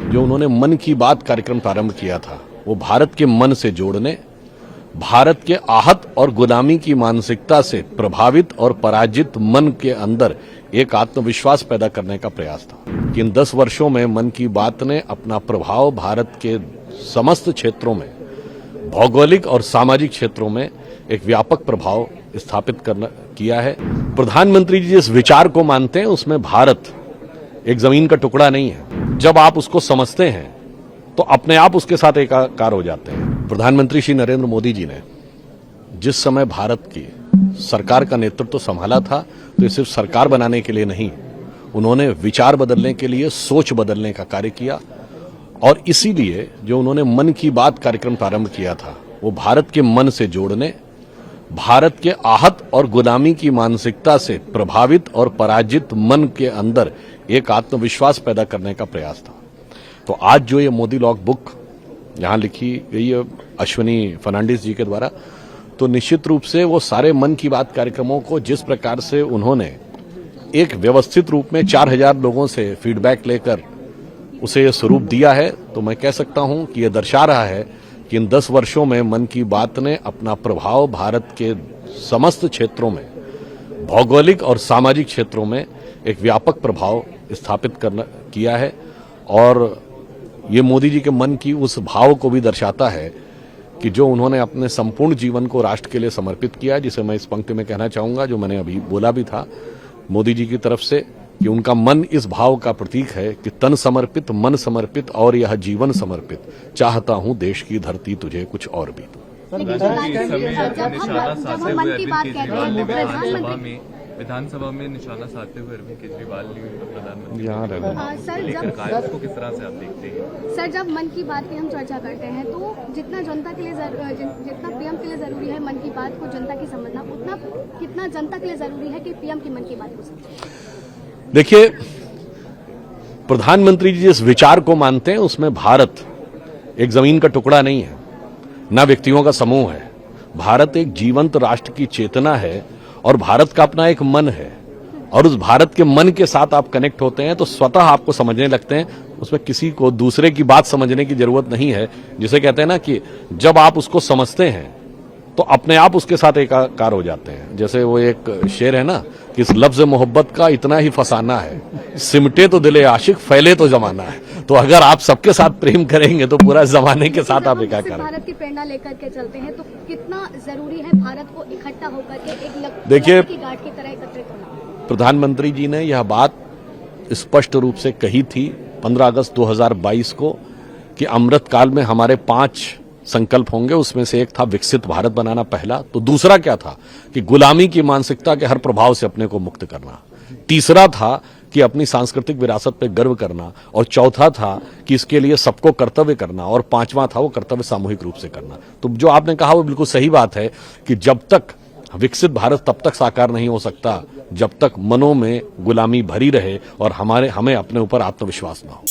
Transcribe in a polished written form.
जो उन्होंने मन की बात कार्यक्रम प्रारंभ किया था, वो भारत के मन से जोड़ने, भारत के आहत और गुलामी की मानसिकता से प्रभावित और पराजित मन के अंदर एक आत्मविश्वास पैदा करने का प्रयास था। कि इन 10 वर्षों में मन की बात ने अपना प्रभाव भारत के समस्त क्षेत्रों में, भौगोलिक और सामाजिक क्षेत्रों में एक व्यापक प्रभाव स्थापित किया है। प्रधानमंत्री जी जिस विचार को मानते हैं उसमें भारत एक जमीन का टुकड़ा नहीं है। जब आप उसको समझते हैं तो अपने आप उसके साथ एकाकार हो जाते हैं। प्रधानमंत्री श्री नरेंद्र मोदी जी ने जिस समय भारत की सरकार का नेतृत्व संभाला था, तो ये सिर्फ सरकार बनाने के लिए नहीं, उन्होंने विचार बदलने के लिए, सोच बदलने का कार्य किया। और इसीलिए जो उन्होंने मन की बात कार्यक्रम प्रारंभ किया था, वो भारत के मन से जोड़ने, भारत के आहत और गुलामी की मानसिकता से प्रभावित और पराजित मन के अंदर एक आत्मविश्वास पैदा करने का प्रयास था। तो आज जो ये मोदी लॉग बुक यहाँ लिखी गई है अश्विनी फर्नांडिस जी के द्वारा, तो निश्चित रूप से वो सारे मन की बात कार्यक्रमों को जिस प्रकार से उन्होंने एक व्यवस्थित रूप में 4000 लोगों से फीडबैक लेकर उसे ये स्वरूप दिया है, तो मैं कह सकता हूं कि ये दर्शा रहा है कि इन 10 वर्षों में मन की बात ने अपना प्रभाव भारत के समस्त क्षेत्रों में, भौगोलिक और सामाजिक क्षेत्रों में एक व्यापक प्रभाव स्थापित किया है। और ये मोदी जी के मन की उस भाव को भी दर्शाता है कि जो उन्होंने अपने संपूर्ण जीवन को राष्ट्र के लिए समर्पित किया, जिसे मैं इस पंक्ति में कहना चाहूंगा, जो मैंने अभी बोला भी था मोदी जी की तरफ से, कि उनका मन इस भाव का प्रतीक है कि तन समर्पित, मन समर्पित और यह जीवन समर्पित, चाहता हूं देश की धरती तुझे कुछ और भी। विधानसभा में निशाना साधते हुए अरविंद केजरीवाल प्रधानमंत्री सर, को किस तरह से आप देखते हैं? सर, जब मन की बात की हम चर्चा करते हैं तो जितना जनता के लिए जितना पीएम के लिए जरूरी है मन की बात को जनता की समझना, उतना कितना जनता के लिए जरूरी है कि पीएम की मन की बात को समझे। देखिए, प्रधानमंत्री जी जिस विचार को मानते हैं उसमें भारत एक जमीन का टुकड़ा नहीं है, न व्यक्तियों का समूह है। भारत एक जीवंत राष्ट्र की चेतना है और भारत का अपना एक मन है। और उस भारत के मन के साथ आप कनेक्ट होते हैं तो स्वतः आपको समझने लगते हैं, उसमें किसी को दूसरे की बात समझने की जरूरत नहीं है। जिसे कहते हैं ना कि जब आप उसको समझते हैं तो अपने आप उसके साथ एकाकार हो जाते हैं। जैसे वो एक शेर है ना कि इस लफ्ज मोहब्बत का इतना ही फसाना है, सिमटे तो दिले आशिक, फैले तो जमाना है। तो अगर आप सबके साथ प्रेम करेंगे तो पूरा जमाने के साथ आप एकाकार। भारत की प्रेरणा लेकर के चलते हैं तो कितना जरूरी है भारत को इकट्ठा होकर के एक देखिए, गार्ड की तरह एकत्रित होना। प्रधानमंत्री जी ने यह बात स्पष्ट रूप से कही थी 15 अगस्त 2022 को कि अमृत काल में हमारे 5 संकल्प होंगे। उसमें से एक था विकसित भारत बनाना पहला, तो दूसरा क्या था कि गुलामी की मानसिकता के हर प्रभाव से अपने को मुक्त करना, तीसरा था कि अपनी सांस्कृतिक विरासत पे गर्व करना, और चौथा था कि इसके लिए सबको कर्तव्य करना, और पांचवा था वो कर्तव्य सामूहिक रूप से करना। तो जो आपने कहा वो बिल्कुल सही बात है कि जब तक विकसित भारत तब तक साकार नहीं हो सकता जब तक मनों में गुलामी भरी रहे और हमें अपने ऊपर आत्मविश्वास ना हो।